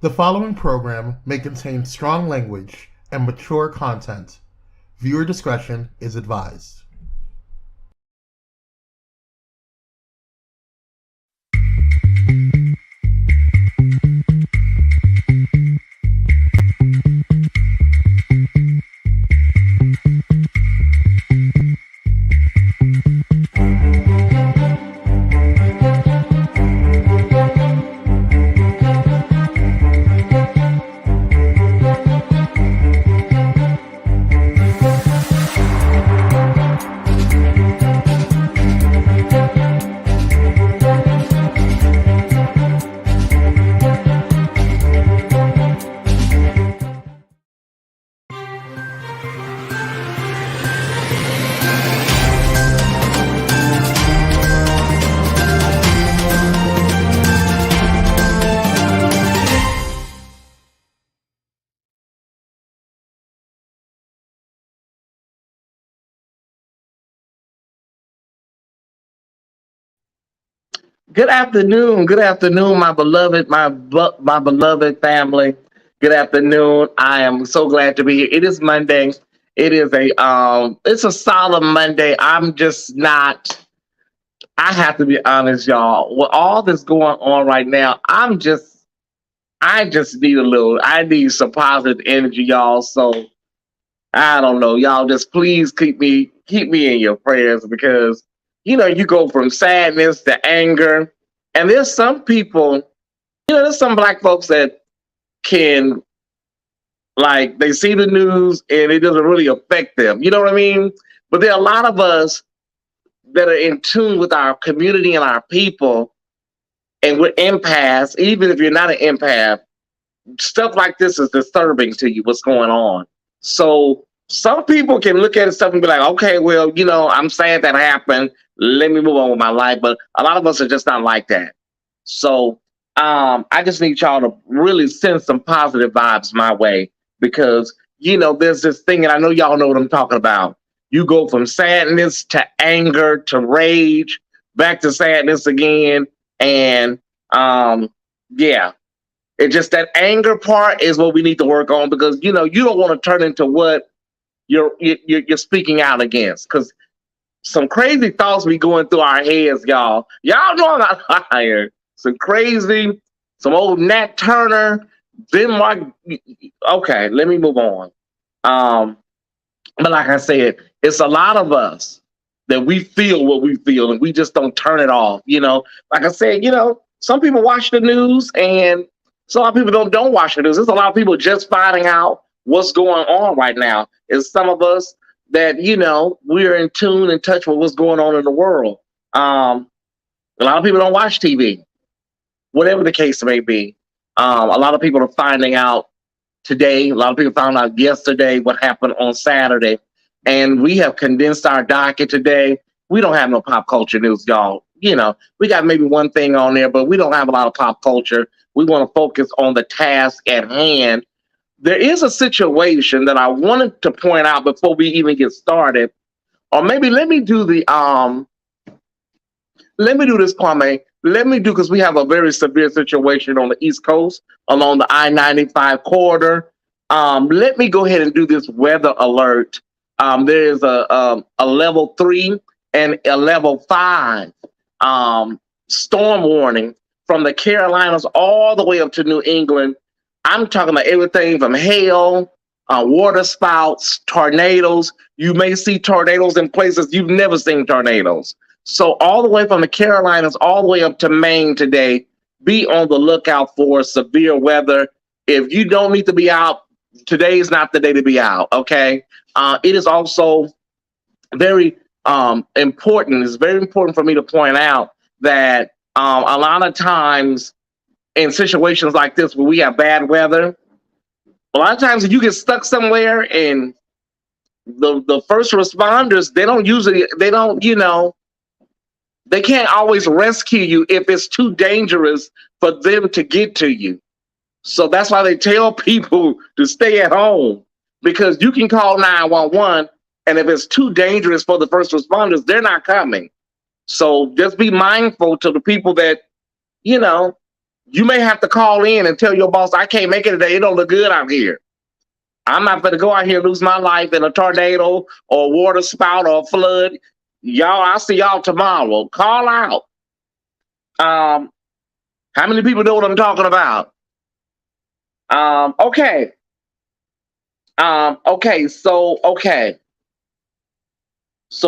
The following program may contain strong language and mature content. Viewer discretion is advised. Good afternoon, my beloved family. Good afternoon. I am so glad to be here. It is Monday. It's a solemn Monday. I'm just not. I have to be honest, y'all. With all this going on right now, I just need a little. I need some positive energy, y'all. So I don't know, y'all. Just please keep me in your prayers because you go from sadness to anger, and there's some people, there's some black folks that can like they see the news and it doesn't really affect them. You know what I mean? But there are a lot of us that are in tune with our community and our people, and we're empaths. Even if you're not an empath, stuff like this is disturbing to you. What's going on? So some people can look at stuff and be like, okay, well, I'm sad that happened. Let me move on with my life. But a lot of us are just not like that. So I just need y'all to really send some positive vibes my way because, there's this thing, and I know y'all know what I'm talking about. You go from sadness to anger to rage, back to sadness again. And yeah, it's just that anger part is what we need to work on because, you don't want to turn into what you're speaking out against, because some crazy thoughts be going through our heads, y'all. Y'all know I'm not lying. Some old Nat Turner, Denmark. Okay, let me move on. But like I said, it's a lot of us that we feel what we feel and we just don't turn it off. Like I said, some people watch the news and so a lot of people don't watch the news. There's a lot of people just finding out what's going on right now. It's some of us that, we're in tune and touch with what's going on in the world. A lot of people don't watch TV, whatever the case may be. A lot of people are finding out today. A lot of people found out yesterday what happened on Saturday. And we have condensed our docket today. We don't have no pop culture news, y'all. We got maybe one thing on there, but we don't have a lot of pop culture. We want to focus on the task at hand. There is a situation that I wanted to point out before we even get started. Or maybe let me do this, Kwame. Because we have a very severe situation on the East Coast along the I-95 corridor. Let me go ahead and do this weather alert. There is a level 3 and a level 5 storm warning from the Carolinas all the way up to New England. I'm talking about everything from hail, water spouts, tornadoes. You may see tornadoes in places you've never seen tornadoes. So all the way from the Carolinas all the way up to Maine today, be on the lookout for severe weather. If you don't need to be out, today is not the day to be out, okay? It is also very important. It's very important for me to point out that a lot of times in situations like this where we have bad weather, a lot of times if you get stuck somewhere and the first responders, they can't always rescue you if it's too dangerous for them to get to you. So that's why they tell people to stay at home, because you can call 911, and if it's too dangerous for the first responders, they're not coming. So just be mindful to the people that, You may have to call in and tell your boss, I can't make it today. It don't look good out here. I'm not going to go out here and lose my life in a tornado or a water spout or a flood. Y'all, I'll see y'all tomorrow. Call out. How many people know what I'm talking about? Okay. Okay. So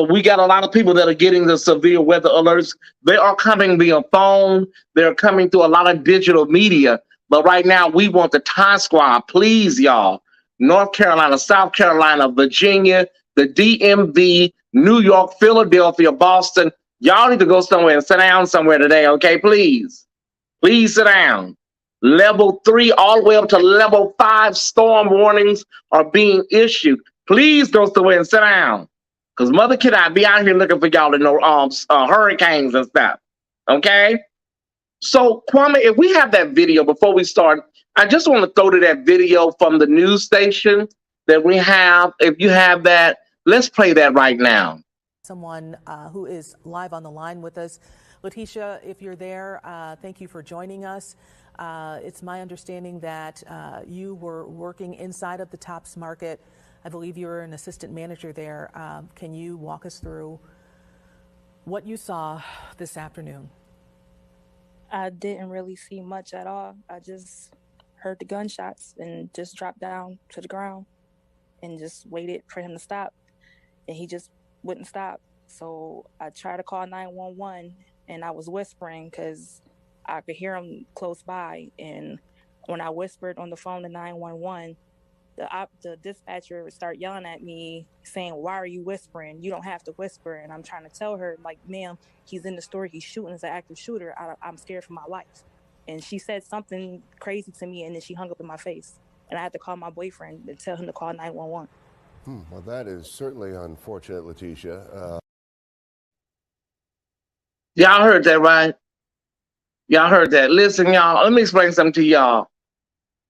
we got a lot of people that are getting the severe weather alerts. They are coming via phone. They're coming through a lot of digital media. But right now, we want the Tie Squad, please, y'all. North Carolina, South Carolina, Virginia, the DMV, New York, Philadelphia, Boston. Y'all need to go somewhere and sit down somewhere today, okay? Please. Please sit down. Level 3 all the way up to level 5 storm warnings are being issued. Please go somewhere and sit down. Because Mother cannot be out here looking for y'all in no hurricanes and stuff. Okay? So, Kwame, if we have that video before we start, I just want to throw to that video from the news station that we have. If you have that, let's play that right now. Someone who is live on the line with us. Letitia, if you're there, thank you for joining us. It's my understanding that you were working inside of the Tops Market. I believe you were an assistant manager there. Can you walk us through what you saw this afternoon? I didn't really see much at all. I just heard the gunshots and just dropped down to the ground and just waited for him to stop. And he just wouldn't stop. So I tried to call 911 and I was whispering because I could hear him close by. And when I whispered on the phone to 911, the dispatcher would start yelling at me saying, why are you whispering? You don't have to whisper. And I'm trying to tell her, like, ma'am, he's in the store, he's shooting, as an active shooter. I'm scared for my life. And she said something crazy to me and then she hung up in my face. And I had to call my boyfriend and tell him to call 911. Well, that is certainly unfortunate, Letitia. Y'all heard that, right? Y'all heard that. Listen, y'all, let me explain something to y'all.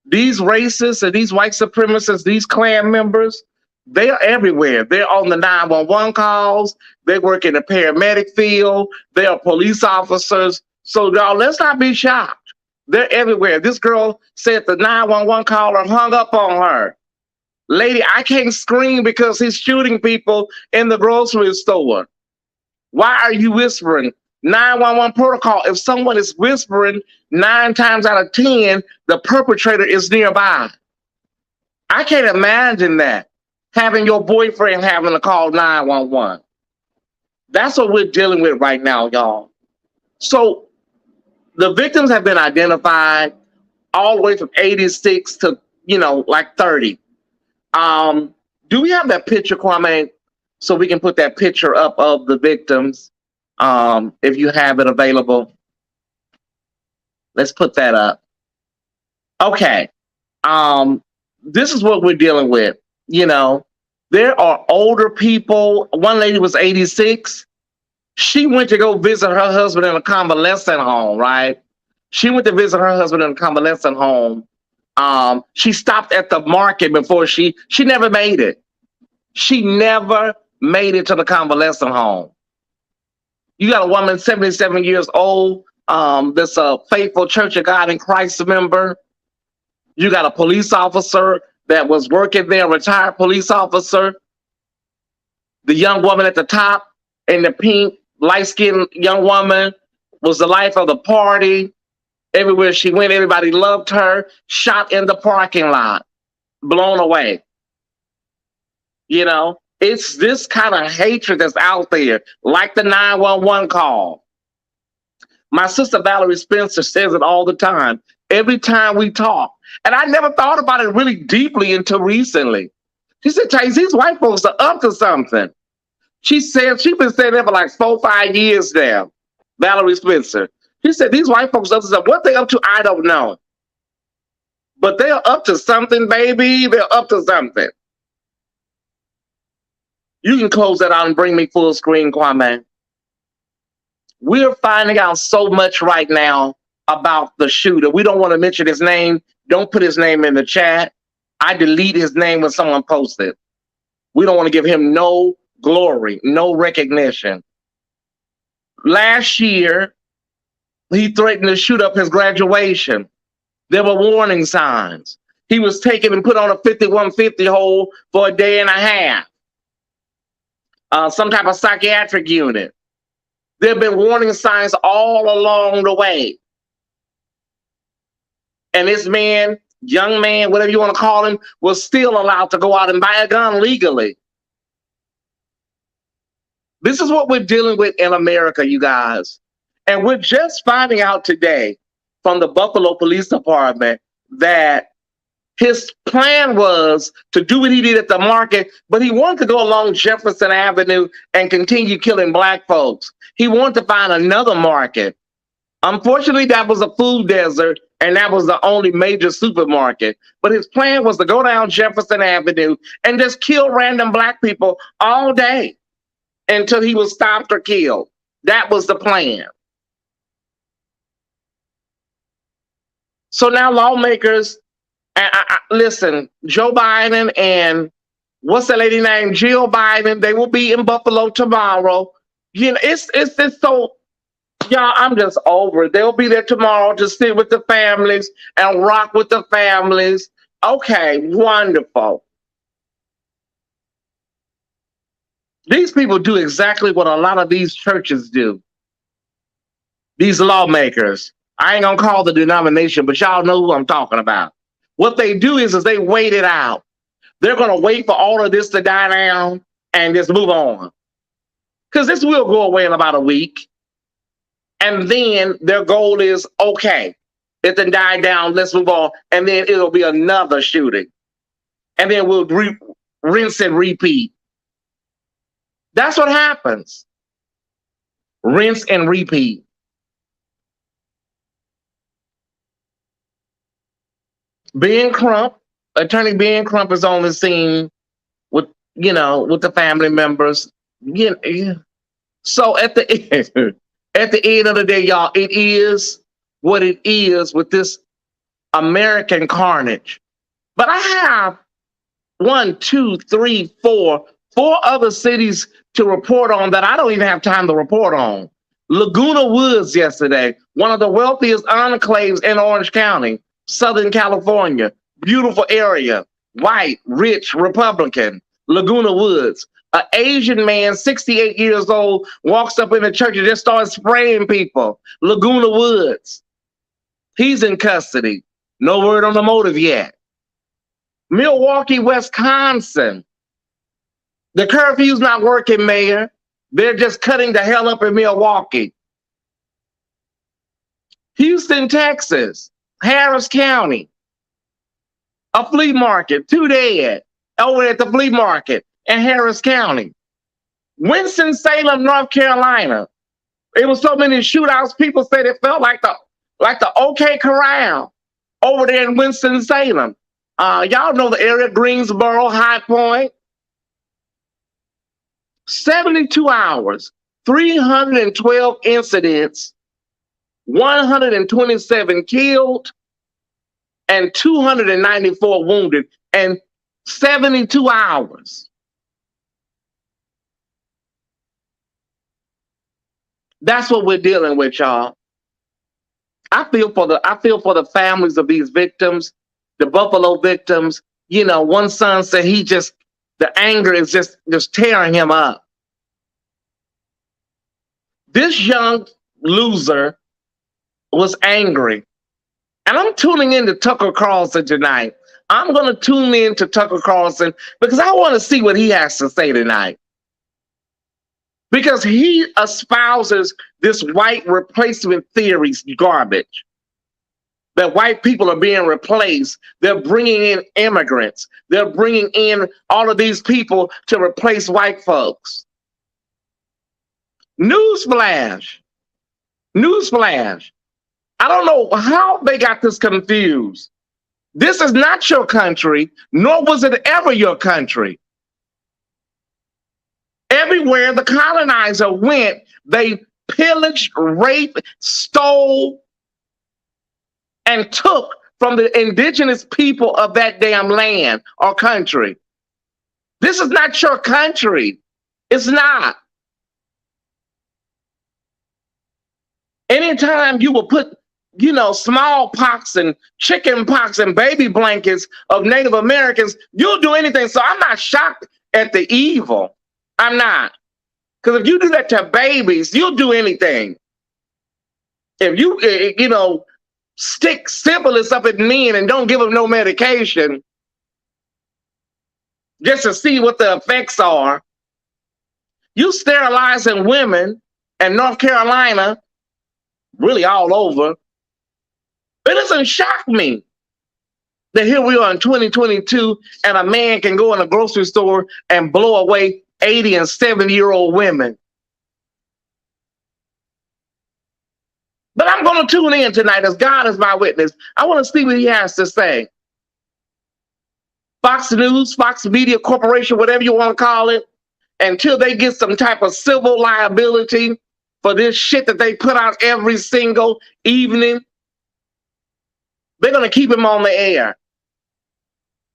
These racists and these white supremacists, these Klan members, they are everywhere. They're on the 911 calls. They work in the paramedic field. They are police officers. So, y'all, let's not be shocked. They're everywhere. This girl said the 911 caller hung up on her. Lady, I can't scream because he's shooting people in the grocery store. Why are you whispering? 911 protocol. If someone is whispering, 9 times out of 10, the perpetrator is nearby. I can't imagine that. Having your boyfriend having to call 911. That's what we're dealing with right now, y'all. So the victims have been identified all the way from 86 to, like 30. Do we have that picture, Kwame? So we can put that picture up of the victims. If you have it available, let's put that up. Okay. This is what we're dealing with. There are older people. One lady was 86. She went to go visit her husband in a convalescent home, right? She went to visit her husband in a convalescent home. She stopped at the market before she never made it. She never made it to the convalescent home. You got a woman, 77 years old, that's a faithful Church of God in Christ member. You got a police officer that was working there, a retired police officer. The young woman at the top in the pink, light-skinned young woman was the life of the party. Everywhere she went, everybody loved her. Shot in the parking lot, blown away. It's this kind of hatred that's out there, like the 911 call. My sister Valerie Spencer says it all the time, every time we talk. And I never thought about it really deeply until recently. She said, Tyesse, these white folks are up to something. She said, she's been saying that for like 4 or 5 years now, Valerie Spencer. She said, these white folks are up to something. What they up to, I don't know. But they're up to something, baby. They're up to something. You can close that out and bring me full screen, Kwame. We're finding out so much right now about the shooter. We don't want to mention his name. Don't put his name in the chat. I delete his name when someone posts it. We don't want to give him no glory, no recognition. Last year, he threatened to shoot up his graduation. There were warning signs. He was taken and put on a 5150 hold for a day and a half. Some type of psychiatric unit. There have been warning signs all along the way. And this man, young man, whatever you want to call him, was still allowed to go out and buy a gun legally. This is what we're dealing with in America, you guys. And we're just finding out today from the Buffalo Police Department that his plan was to do what he did at the market, but he wanted to go along Jefferson Avenue and continue killing black folks. He wanted to find another market. Unfortunately, that was a food desert, and that was the only major supermarket. But his plan was to go down Jefferson Avenue and just kill random black people all day until he was stopped or killed. That was the plan. So now lawmakers, listen, Joe Biden and what's the lady named Jill Biden, they will be in Buffalo tomorrow. You know, it's so, y'all, I'm just over it. They'll be there tomorrow to sit with the families and rock with the families. Okay, wonderful. These people do exactly what a lot of these churches do. These lawmakers. I ain't gonna call the denomination, but y'all know who I'm talking about. What they do is they wait it out. They're gonna wait for all of this to die down and just move on. Because this will go away in about a week. And then their goal is, okay, it then died down, let's move on. And then it'll be another shooting. And then we'll rinse and repeat. That's what happens. Rinse and repeat. Ben Crump, Attorney Ben Crump is on the scene with, with the family members. So at the end of the day, y'all, it is what it is with this American carnage. But I have 4 other cities to report on that I don't even have time to report on. Laguna Woods yesterday, one of the wealthiest enclaves in Orange County, Southern California, beautiful area, white, rich, Republican, Laguna Woods. An Asian man, 68 years old, walks up in the church and just starts spraying people. Laguna Woods. He's in custody. No word on the motive yet. Milwaukee, Wisconsin. The curfew's not working, Mayor. They're just cutting the hell up in Milwaukee. Houston, Texas. Harris County, a flea market, 2 dead over at the flea market in Harris County. Winston-Salem, North Carolina. It was so many shootouts, people said it felt like the OK Corral over there in Winston-Salem. Y'all know the area, Greensboro, High Point. 72 hours, 312 incidents, 127 killed, and 294 wounded, and 72 hours. That's what we're dealing with, y'all. I feel for the families of these victims, the Buffalo victims. One son said the anger is just tearing him up. This young loser was angry. And I'm tuning into Tucker Carlson tonight. I'm going to tune in to Tucker Carlson because I want to see what he has to say tonight. Because he espouses this white replacement theory garbage. That white people are being replaced. They're bringing in immigrants. They're bringing in all of these people to replace white folks. Newsflash. I don't know how they got this confused. This is not your country, nor was it ever your country. Everywhere the colonizer went, they pillaged, raped, stole, and took from the indigenous people of that damn land or country. This is not your country. It's not. Anytime you will put, smallpox and chicken pox and baby blankets of Native Americans, you'll do anything. So I'm not shocked at the evil. I'm not. Because if you do that to babies, you'll do anything. If you, stick syphilis up at men and don't give them no medication just to see what the effects are, you sterilizing women in North Carolina, really all over. It doesn't shock me that here we are in 2022 and a man can go in a grocery store and blow away 80 and 70-year-old women. But I'm going to tune in tonight as God is my witness. I want to see what he has to say. Fox News, Fox Media Corporation, whatever you want to call it, until they get some type of civil liability for this shit that they put out every single evening, they're going to keep him on the air.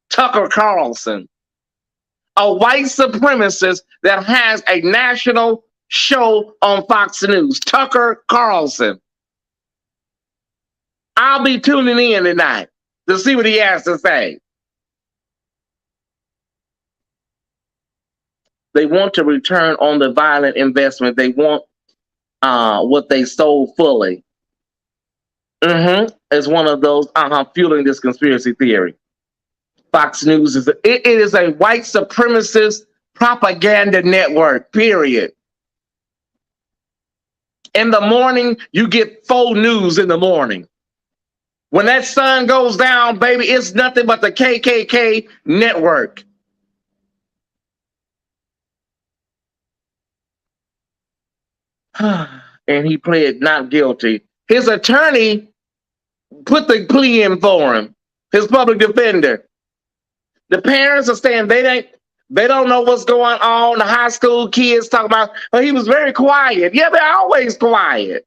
Tucker Carlson, a white supremacist that has a national show on Fox News. Tucker Carlson. I'll be tuning in tonight to see what he has to say. They want to return on the violent investment. They want what they sold fully. It's one of those fueling this conspiracy theory. Fox News is it is a white supremacist propaganda network, period. In the morning, you get faux news in the morning. When that sun goes down, baby, it's nothing but the KKK network. And he pled not guilty. His attorney put the plea in for him, his public defender. The parents are saying they don't know what's going on. The high school kids talking about, well, he was very quiet. Yeah, they're always quiet.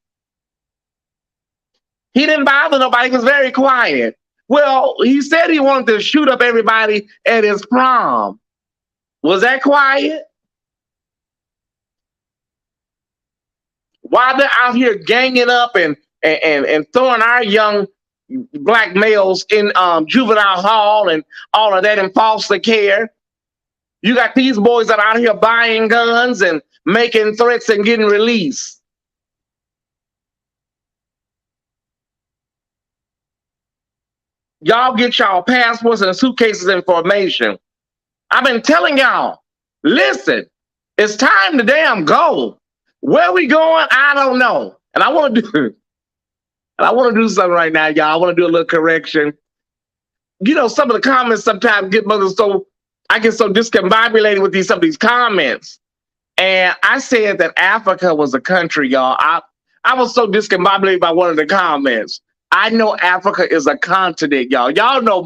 He didn't bother nobody. He was very quiet. Well, he said he wanted to shoot up everybody at his prom. Was that quiet? Why they're out here ganging up and throwing our young black males in juvenile hall and all of that in foster care? You got these boys that are out here buying guns and making threats and getting released. Y'all get y'all passports and suitcases information. I've been telling y'all, listen, it's time to damn go. Where we going? I don't know. And I want to do something right now, y'all. I want to do a little correction. Some of the comments sometimes I get so discombobulated with some of these comments. And I said that Africa was a country, y'all. I was so discombobulated by one of the comments. I know Africa is a continent, y'all. Y'all know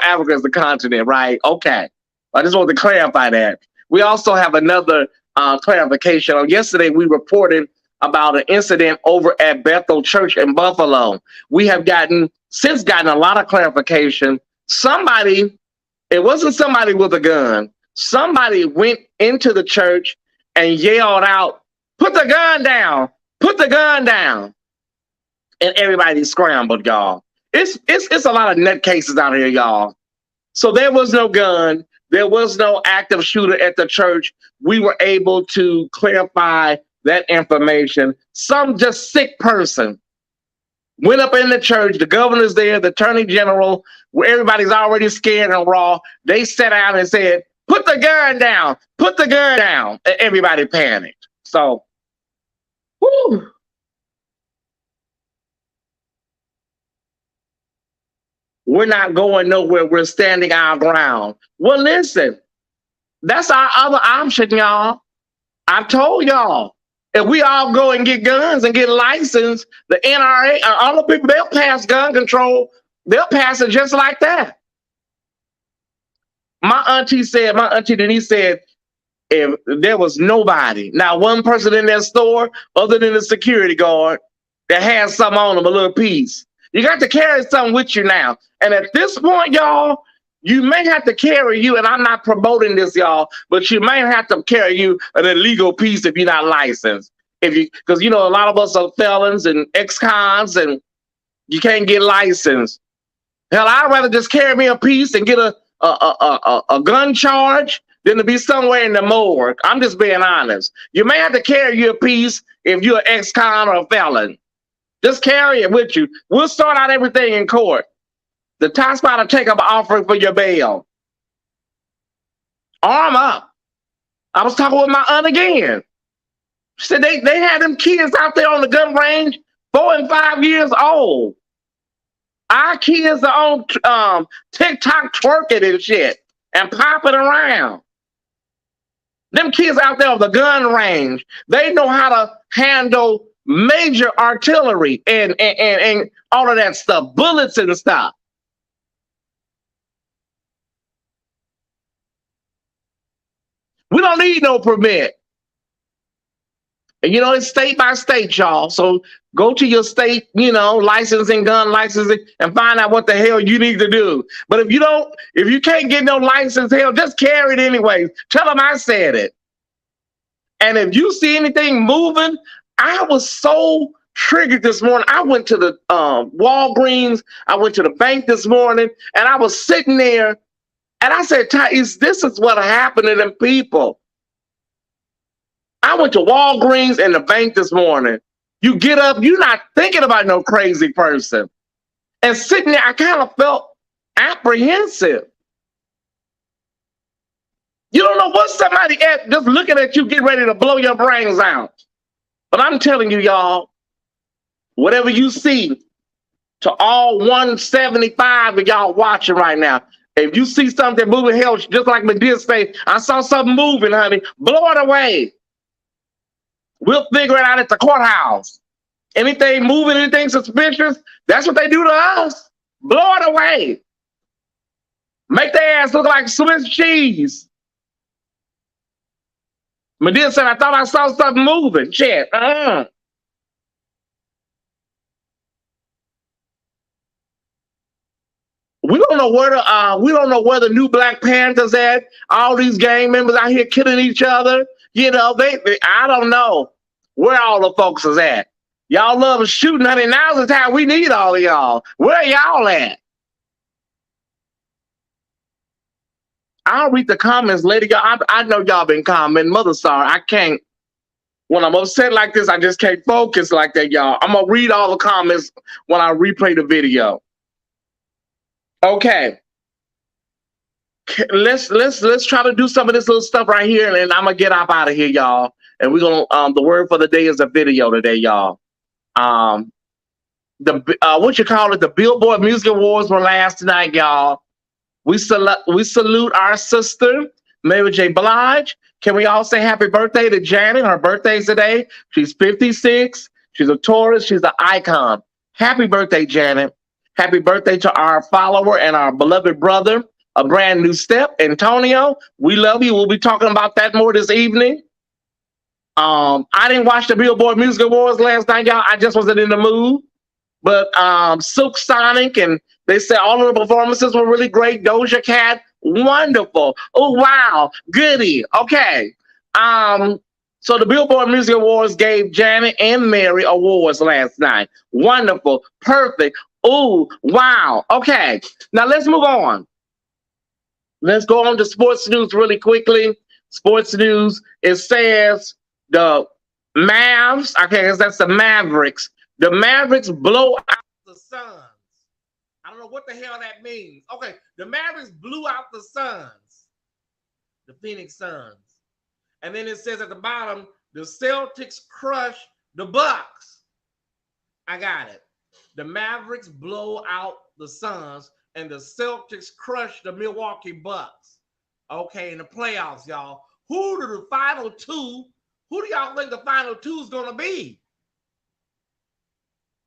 Africa is a continent, right? Okay. I just want to clarify that. We also have another clarification. On yesterday, we reported about an incident over at Bethel Church in Buffalo. We have since gotten a lot of clarification. It wasn't somebody with a gun. Somebody went into the church and yelled out, "Put the gun down! Put the gun down!" And everybody scrambled, y'all. It's a lot of nutcases out here, y'all. So there was no gun. There was no active shooter at the church. We were able to clarify that information. Some just sick person went up in the church. The governor's there, the attorney general, where everybody's already scared and raw. They sat out and said, "Put the gun down, put the gun down." And everybody panicked. So, whoo. We're not going nowhere. We're standing our ground. Well, listen, that's our other option, y'all. I've told y'all, if we all go and get guns and get licensed, the NRA, all the people, they'll pass gun control. They'll pass it just like that. My auntie Denise said, if there was nobody, not one person in that store other than the security guard that has something on them, a little piece. You got to carry something with you now. And at this point, y'all, you may have to carry and I'm not promoting this, y'all, but you may have to carry an illegal piece if you're not licensed. Because a lot of us are felons and ex-cons, and you can't get licensed. Hell, I'd rather just carry me a piece and get a gun charge than to be somewhere in the morgue. I'm just being honest. You may have to carry your piece if you're an ex-con or a felon. Just carry it with you. We'll sort out everything in court. The top spot will take up an offering for your bail. Arm up. I was talking with my aunt again. She said they had them kids out there on the gun range, 4 and 5 years old. Our kids are on TikTok twerking and shit and popping around. Them kids out there on the gun range, they know how to handle major artillery and all of that stuff, bullets and stuff. We don't need no permit. And it's state by state, y'all. So go to your state, licensing, gun licensing, and find out what the hell you need to do. But if you can't get no license, hell, just carry it anyways. Tell them I said it. And if you see anything moving, I was so triggered this morning. I went to the Walgreens. I went to the bank this morning, and I was sitting there, and I said, Tyesse, this is what happened to them people. I went to Walgreens and the bank this morning. You get up, you're not thinking about no crazy person. And sitting there, I kind of felt apprehensive. You don't know what somebody at just looking at you, get ready to blow your brains out. But I'm telling you, y'all, whatever you see, to all 175 of y'all watching right now, if you see something moving, hell, just like Medea say, I saw something moving, honey, blow it away. We'll figure it out at the courthouse. Anything moving, anything suspicious, that's what they do to us. Blow it away. Make their ass look like Swiss cheese. Medea said, I thought I saw something moving. Shit. We don't know where the new Black Panthers at. All these gang members out here killing each other. I don't know where all the folks is at. Y'all love shooting, honey. Now's the time we need all of y'all. Where y'all at? I'll read the comments later. I know y'all been commenting. Mother, sorry, I can't. When I'm upset like this, I just can't focus like that, y'all. I'm gonna read all the comments when I replay the video. Okay. Let's try to do some of this little stuff right here, and then I'm gonna get up out of here, y'all. And we're gonna the word for the day is a video today, y'all. The Billboard Music Awards were last night, y'all. We salute our sister, Mary J. Blige. Can we all say happy birthday to Janet? Her birthday's today. She's 56. She's a Taurus. She's an icon. Happy birthday, Janet. Happy birthday to our follower and our beloved brother, A Brand New Step, Antonio. We love you. We'll be talking about that more this evening. I didn't watch the Billboard Music Awards last night, y'all. I just wasn't in the mood. But Silk Sonic, and they said all of the performances were really great. Doja Cat, wonderful. Oh, wow, goody. Okay. So the Billboard Music Awards gave Janet and Mary awards last night. Wonderful, perfect. Oh, wow. Okay, now let's move on. Let's go on to sports news really quickly. Sports news, it says the Mavs, okay, that's the Mavericks. The Mavericks blow out the Suns. I don't know what the hell that means. Okay, the Mavericks blew out the Suns, the Phoenix Suns. And then it says at the bottom, the Celtics crush the Bucks. I got it. The Mavericks blow out the Suns, and the Celtics crush the Milwaukee Bucks. Okay, in the playoffs, y'all. Who do y'all think the final two is going to be?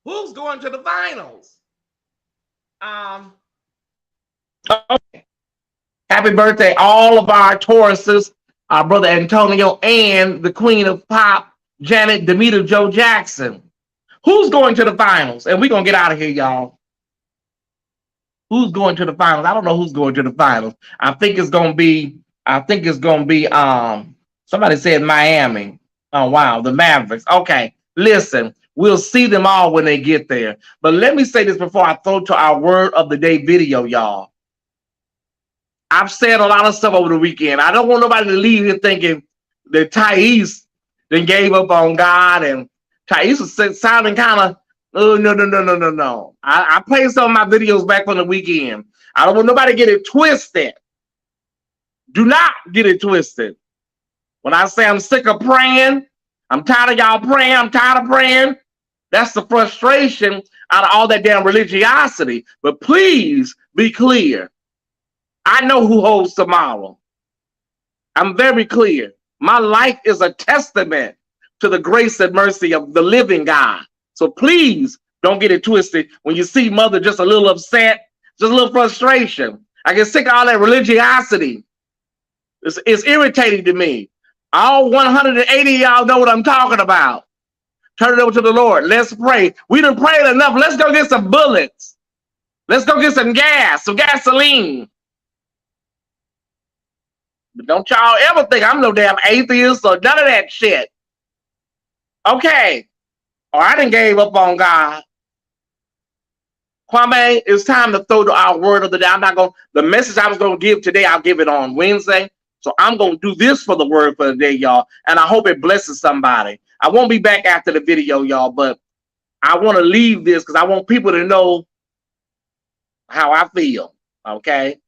Who's going to the finals? Okay. Happy birthday, all of our Tauruses, our brother Antonio, and the queen of pop, Janet Demeter Joe Jackson. Who's going to the finals? And we're going to get out of here, y'all. Who's going to the finals? I don't know who's going to the finals. I think it's going to be, somebody said Miami. Oh, wow. The Mavericks. Okay. Listen, we'll see them all when they get there. But let me say this before I throw to our word of the day video, y'all. I've said a lot of stuff over the weekend. I don't want nobody to leave here thinking that Tyesse then gave up on God, and Tyesse was sounding kind of, oh, no. I played some of my videos back from the weekend. I don't want nobody to get it twisted. Do not get it twisted. When I say I'm sick of praying, I'm tired of y'all praying, I'm tired of praying, that's the frustration out of all that damn religiosity. But please be clear. I know who holds tomorrow. I'm very clear. My life is a testament to the grace and mercy of the living God. So please don't get it twisted when you see mother just a little upset, just a little frustration. I get sick of all that religiosity. It's irritating to me. All 180 of y'all know what I'm talking about. Turn it over to the Lord. Let's pray. We done prayed enough. Let's go get some bullets. Let's go get some gas, some gasoline. But don't y'all ever think I'm no damn atheist or none of that shit. Okay. Or I done gave up on God. Kwame, it's time to throw to our word of the day. The message I was going to give today, I'll give it on Wednesday. So I'm going to do this for the word for the day, y'all. And I hope it blesses somebody. I won't be back after the video, y'all, but I want to leave this because I want people to know how I feel. Okay?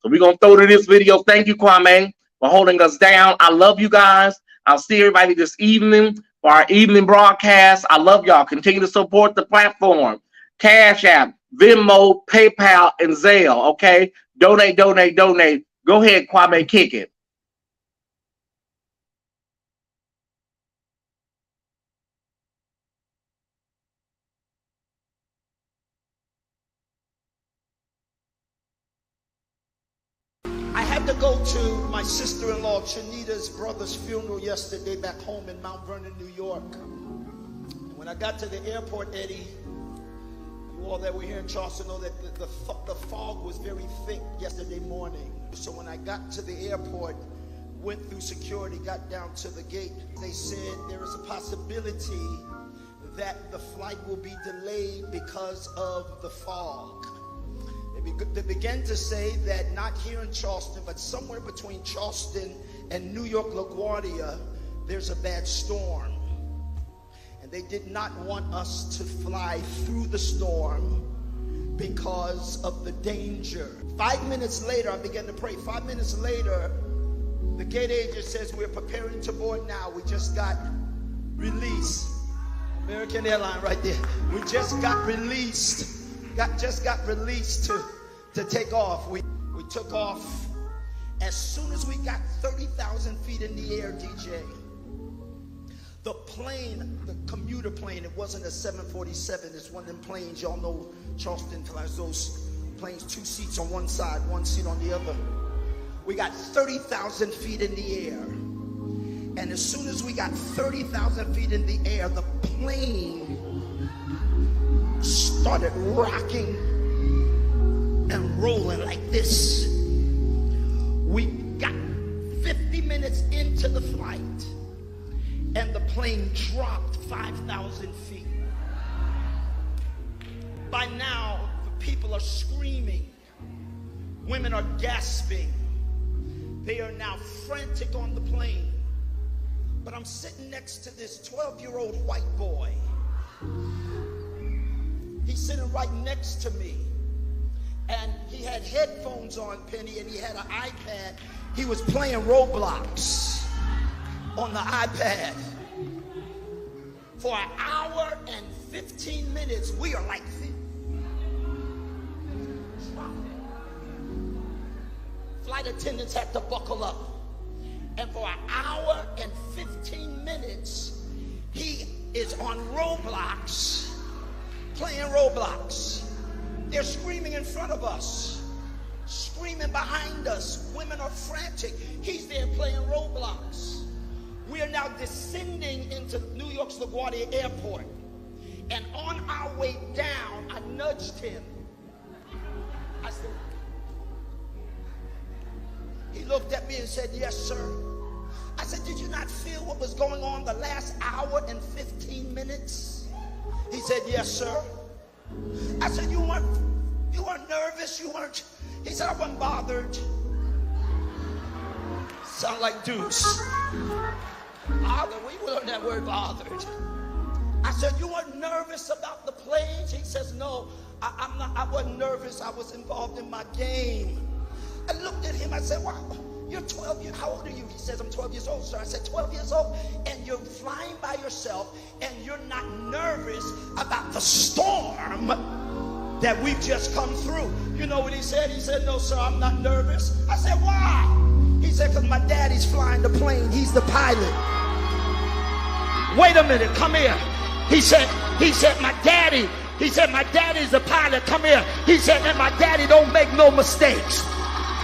So we're going to throw to this video. Thank you, Kwame, for holding us down. I love you guys. I'll see everybody this evening for our evening broadcast. I love y'all. Continue to support the platform. Cash App, Venmo, PayPal, and Zelle. Okay? Donate. Go ahead, Kwame, kick it. I had to go to my sister-in-law Chanita's brother's funeral yesterday back home in Mount Vernon, New York. And when I got to the airport, Eddie, you all that were here in Charleston know that the fog was very thick yesterday morning. So when I got to the airport, went through security, got down to the gate, they said there is a possibility that the flight will be delayed because of the fog. They began to say that not here in Charleston, but somewhere between Charleston and New York LaGuardia, there's a bad storm. And they did not want us to fly through the storm because of the danger. 5 minutes later, I began to pray. 5 minutes later, the gate agent says, we're preparing to board now. We just got released. American Airlines right there. We just got released. Just got released to take off. We took off. As soon as we got 30,000 feet in the air, DJ, the plane, the commuter plane, it wasn't a 747, it's one of them planes, y'all know Charleston flies those planes, 2 seats on one side, 1 seat on the other. We got 30,000 feet in the air. And as soon as we got 30,000 feet in the air, the plane started rocking and rolling like this. We got 50 minutes into the flight and the plane dropped 5,000 feet. By now, the people are screaming. Women are gasping. They are now frantic on the plane. But I'm sitting next to this 12-year-old white boy. He's sitting right next to me. And he had headphones on, Penny, and he had an iPad. He was playing Roblox on the iPad. For an hour and 15 minutes, we are like this. Flight attendants had to buckle up. And for an hour and 15 minutes, he is on Roblox, playing Roblox. They're screaming in front of us, screaming behind us. Women are frantic. He's there playing Roblox. We are now descending into New York's LaGuardia Airport. And on our way down, I nudged him. I said, he looked at me and said, yes, sir. I said, did you not feel what was going on the last hour and 15 minutes? He said, yes, sir. I said, you weren't nervous? You weren't? He said, I wasn't bothered. Sound like Deuce. Bothered? We learned that word, bothered. I said, you weren't nervous about the plays? He says, no, I wasn't nervous. I was involved in my game. I looked at him. I said, wow, you're 12 years. How old are you? He says, I'm 12 years old, sir. I said, 12 years old? And you're flying by yourself, and you're not nervous about the storm that we've just come through. You know what he said? He said, no, sir, I'm not nervous. I said, why? He said, because my daddy's flying the plane. He's the pilot. Wait a minute. Come here. He said, my daddy's the pilot. Come here. He said, and my daddy don't make no mistakes.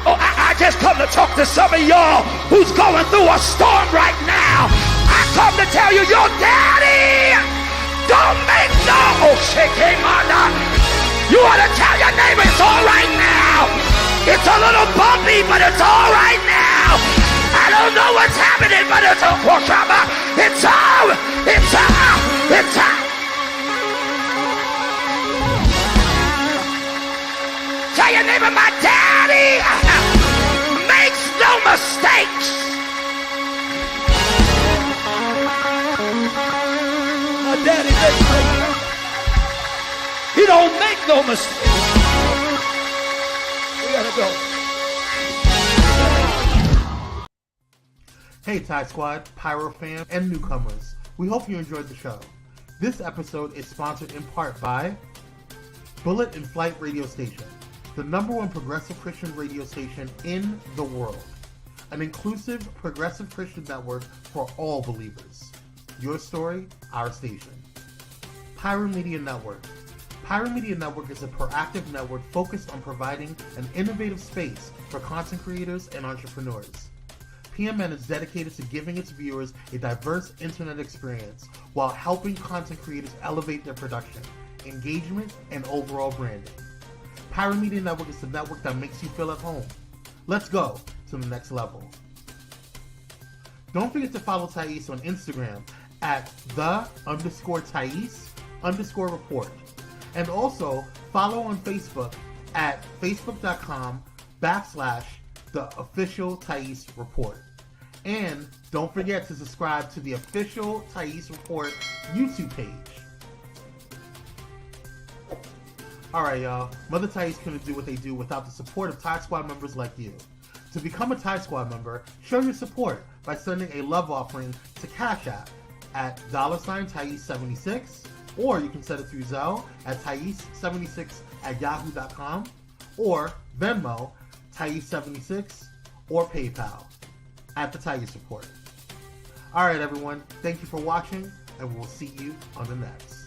Oh, I just come to talk to some of y'all who's going through a storm right now. I come to tell you, your daddy don't make no. Oh, shit, came on up. You ought to tell your neighbor it's all right now. It's a little bumpy, but it's all right now. I don't know what's happening, but it's all. It's all. It's all. It's all. Tell your neighbor, my daddy makes no mistakes. My daddy makes no mistakes. He don't make no mistakes. We gotta go. Hey Ty Squad, Pyro fam, and newcomers. We hope you enjoyed the show. This episode is sponsored in part by Bullet in Flight Radio Station, the #1 progressive Christian radio station in the world. An inclusive, progressive Christian network for all believers. Your story, our station. Pyro Media Network. Pyro Media Network is a proactive network focused on providing an innovative space for content creators and entrepreneurs. PMN is dedicated to giving its viewers a diverse internet experience while helping content creators elevate their production, engagement, and overall branding. Pyro Media Network is the network that makes you feel at home. Let's go to the next level. Don't forget to follow Tyesse on Instagram at _Tyesse_report. And also follow on Facebook at facebook.com/the official Tyesse Report. And don't forget to subscribe to the official Tyesse Report YouTube page. Alright y'all, Mother Tyesse couldn't do what they do without the support of Ty Squad members like you. To become a Ty Squad member, show your support by sending a love offering to Cash App at $Tyesse76, or you can send it through Zelle at Tyesse76@yahoo.com, or Venmo, Tyesse76, or PayPal at the Tyesse Report. Alright everyone, thank you for watching, and we'll see you on the next.